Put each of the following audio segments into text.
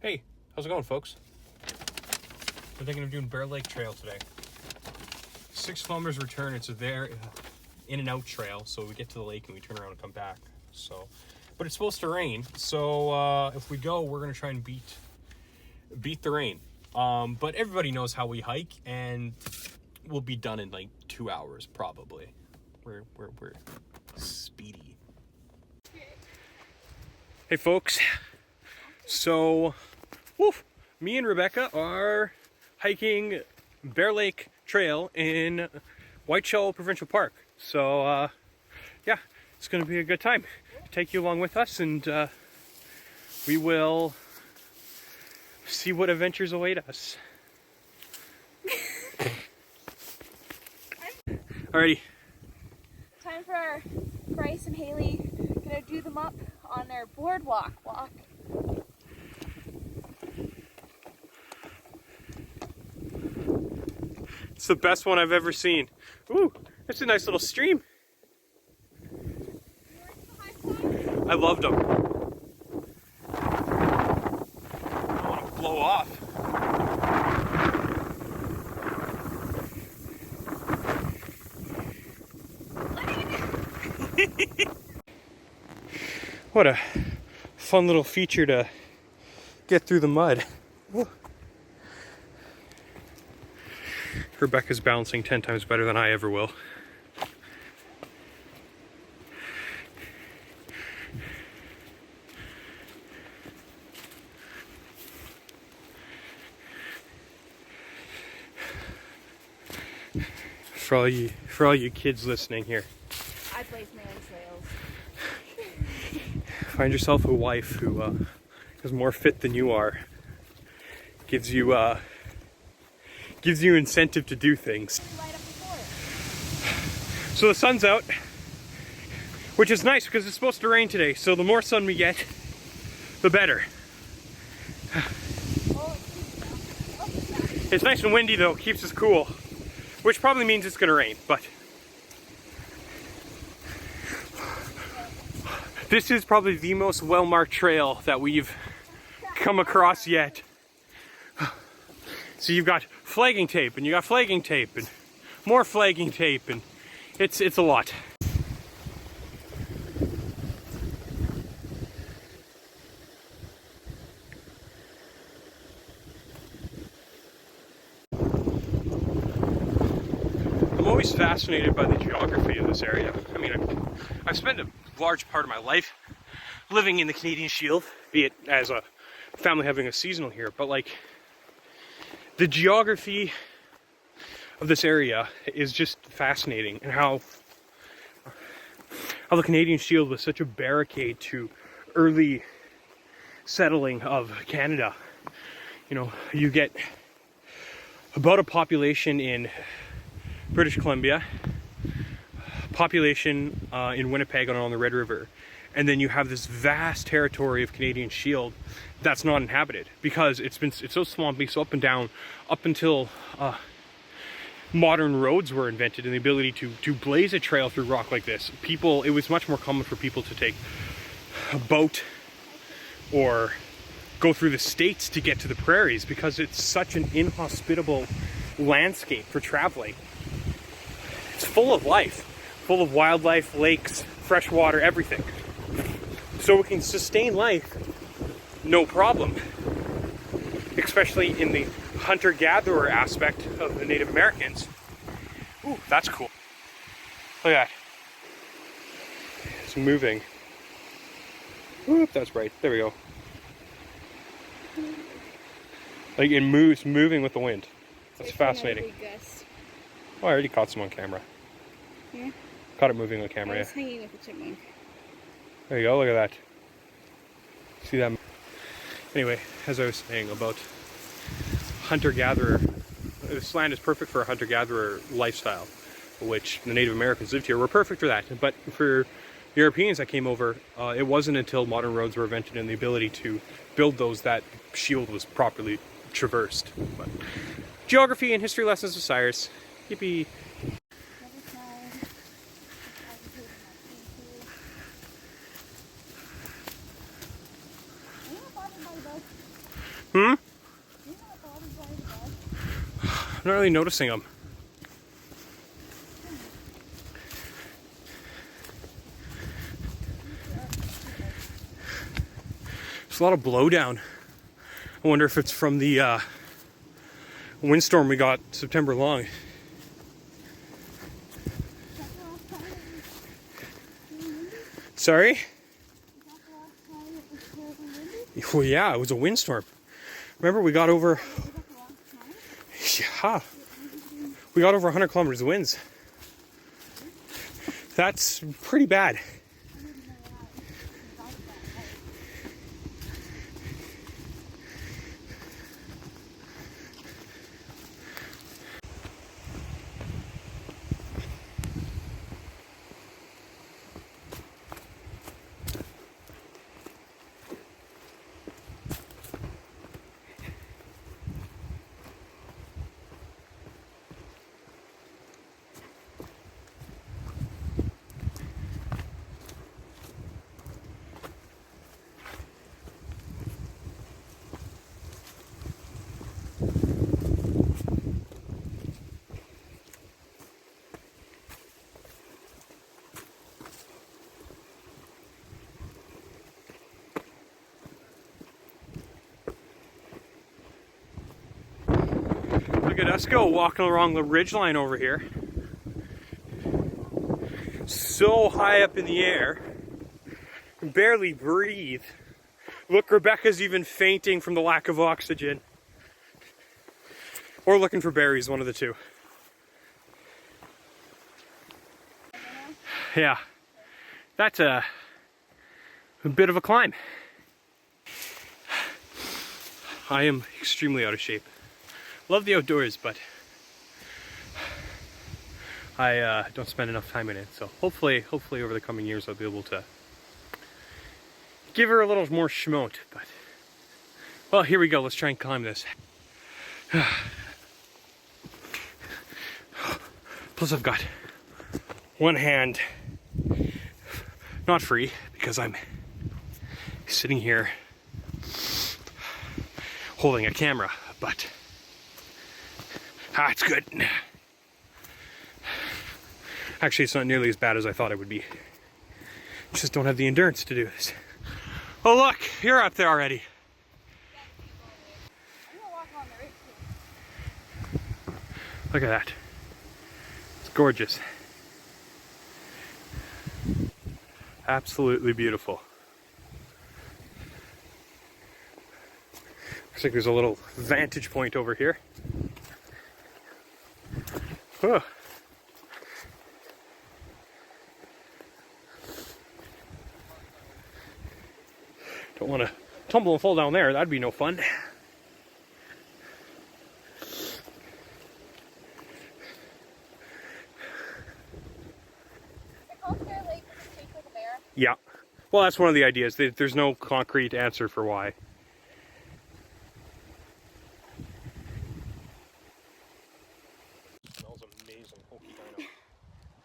Hey, how's it going, folks? We're thinking of doing Bear Lake Trail today. 6 kilometers return. It's a there in and out trail, so we get to the lake and we turn around and come back. So, but it's supposed to rain, so if we go, we're gonna try and beat the rain. But everybody knows how we hike, and we'll be done in like 2 hours probably. We're speedy. Hey, folks. So, me and Rebecca are hiking Bear Lake Trail in Whiteshell Provincial Park. So, yeah, it's going to be a good time. Take you along with us, and we will see what adventures await us. Alrighty. Time for Bryce and Haley. Gonna do them up on their boardwalk walk. It's the best one I've ever seen. Ooh, that's a nice little stream. I loved them. I want to blow off. What a fun little feature to get through the mud. Whoa. Rebecca's balancing 10 times better than I ever will. For all you kids listening here, I blaze my own trails. find yourself a wife who is more fit than you are. Gives you incentive to do things. So the sun's out, which is nice because it's supposed to rain today. So the more sun we get, the better. It's nice and windy though, keeps us cool, which probably means it's gonna rain, but this is probably the most well-marked trail that we've come across yet. So you've got flagging tape, and you got flagging tape, and more flagging tape, and it's a lot. I'm always fascinated by the geography of this area. I mean, I've spent a large part of my life living in the Canadian Shield, be it as a family having a seasonal here, but like, the geography of this area is just fascinating, and how the Canadian Shield was such a barricade to early settling of Canada. You know, you get about a population in British Columbia, population in Winnipeg and on the Red River, and then you have this vast territory of Canadian Shield that's not inhabited because it's so swampy, so up and down, up until modern roads were invented and the ability to blaze a trail through rock like this. It was much more common for people to take a boat or go through the states to get to the prairies because it's such an inhospitable landscape for traveling. It's full of life, full of wildlife, lakes, fresh water, everything. So we can sustain life no problem, especially in the hunter-gatherer aspect of the Native Americans. Ooh, that's cool. Look at that. It's moving. Whoop, that's right. There we go. Like it moves, moving with the wind. That's fascinating. Oh, I already caught some on camera. Yeah? Caught it moving on camera, I was hanging with the chipmunk. There you go, look at that. See that? Anyway, as I was saying about hunter-gatherer, this land is perfect for a hunter-gatherer lifestyle, which the Native Americans lived here were perfect for that. But for Europeans that came over, it wasn't until modern roads were invented and the ability to build those that Shield was properly traversed. But geography and history lessons with Cyrus. Yippee. Hmm? I'm not really noticing them. There's a lot of blowdown. I wonder if it's from the windstorm we got September long. Sorry? Well, yeah, it was a windstorm. Remember, we got over... Yeah. We got over 100 kilometers of winds. That's pretty bad. Look at us go walking along the ridgeline over here. So high up in the air, can barely breathe. Look, Rebecca's even fainting from the lack of oxygen. Or looking for berries, one of the two. Yeah, that's a bit of a climb. I am extremely out of shape. Love the outdoors, but I don't spend enough time in it. So hopefully over the coming years I'll be able to give her a little more schmote. But well, here we go. Let's try and climb this. Plus I've got one hand not free because I'm sitting here holding a camera, but it's good. Actually, it's not nearly as bad as I thought it would be. Just don't have the endurance to do this. Oh look, you're up there already. Look at that. It's gorgeous. Absolutely beautiful. Looks like there's a little vantage point over here. Oh. Don't want to tumble and fall down there. That'd be no fun. Yeah. Well, that's one of the ideas. There's no concrete answer for why. Smells amazing. Hokey dino.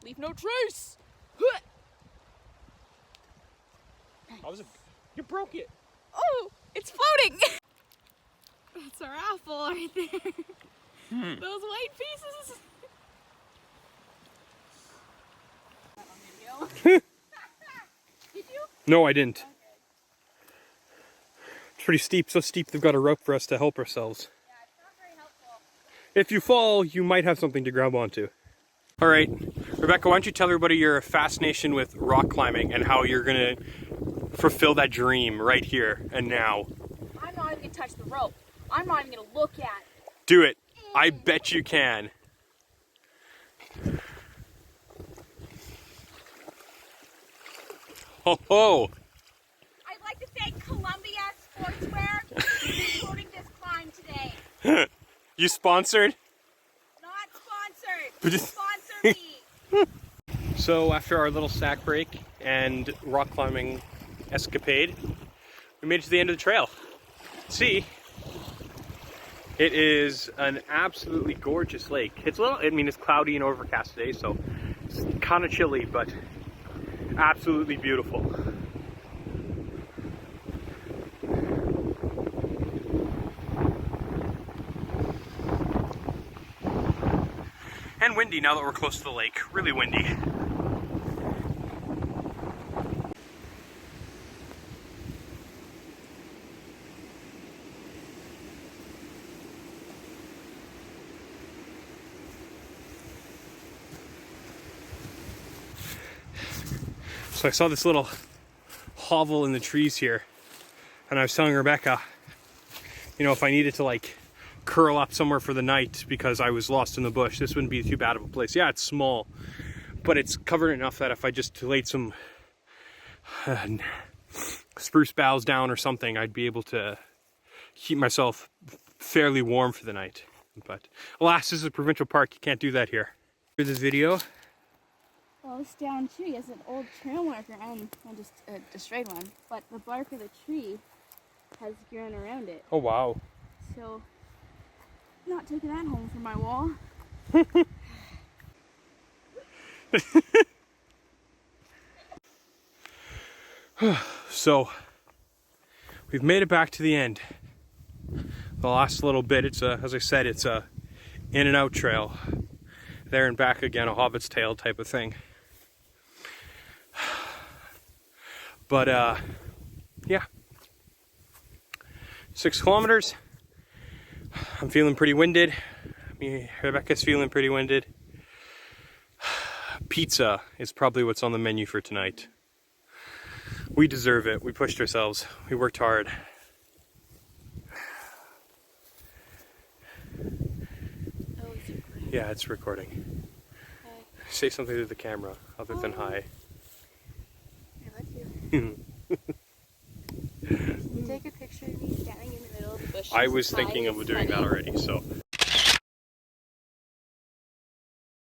Leave no trace. How was it? You broke it. Oh, it's floating. That's our apple right there. Those white pieces. Did you? No, I didn't. Okay. It's pretty steep. So steep they've got a rope for us to help ourselves. Yeah, it's not very helpful. If you fall, you might have something to grab onto. All right, Rebecca, why don't you tell everybody your fascination with rock climbing and how you're gonna fulfill that dream right here and now. I'm not even gonna touch the rope. I'm not even gonna look at it. Do it. I bet you can. Ho ho! I'd like to thank Columbia Sportswear for supporting this climb today. You sponsored? Not sponsored. Sponsor me. So after our little sack break and rock climbing escapade, we made it to the end of the trail. See, it is an absolutely gorgeous lake. It's a little, I mean, it's cloudy and overcast today, so it's kind of chilly, but absolutely beautiful. getting windy now that we're close to the lake. Really windy. So I saw this little hovel in the trees here, and I was telling Rebecca, you know, if I needed to like curl up somewhere for the night because I was lost in the bush, this wouldn't be too bad of a place. Yeah, it's small, but it's covered enough that if I just laid some spruce boughs down or something, I'd be able to keep myself fairly warm for the night. But alas, this is a provincial park. You can't do that here. For this video. Well, this down tree is an old trail marker and just a destroyed one, but the bark of the tree has grown around it. Oh wow. So, not taking that home from my wall. So, we've made it back to the end. The last little bit, it's a, as I said, it's a in and out trail. There and back again, a hobbit's tail type of thing. But yeah, 6 kilometers. I'm feeling pretty winded. Rebecca's feeling pretty winded. Pizza is probably what's on the menu for tonight. We deserve it. We pushed ourselves. We worked hard. Oh, it's recording. Yeah, it's recording. Okay. Say something to the camera other than hi. I love you. Can you take a picture of me standing in the middle of the bush? I was thinking of doing that already, so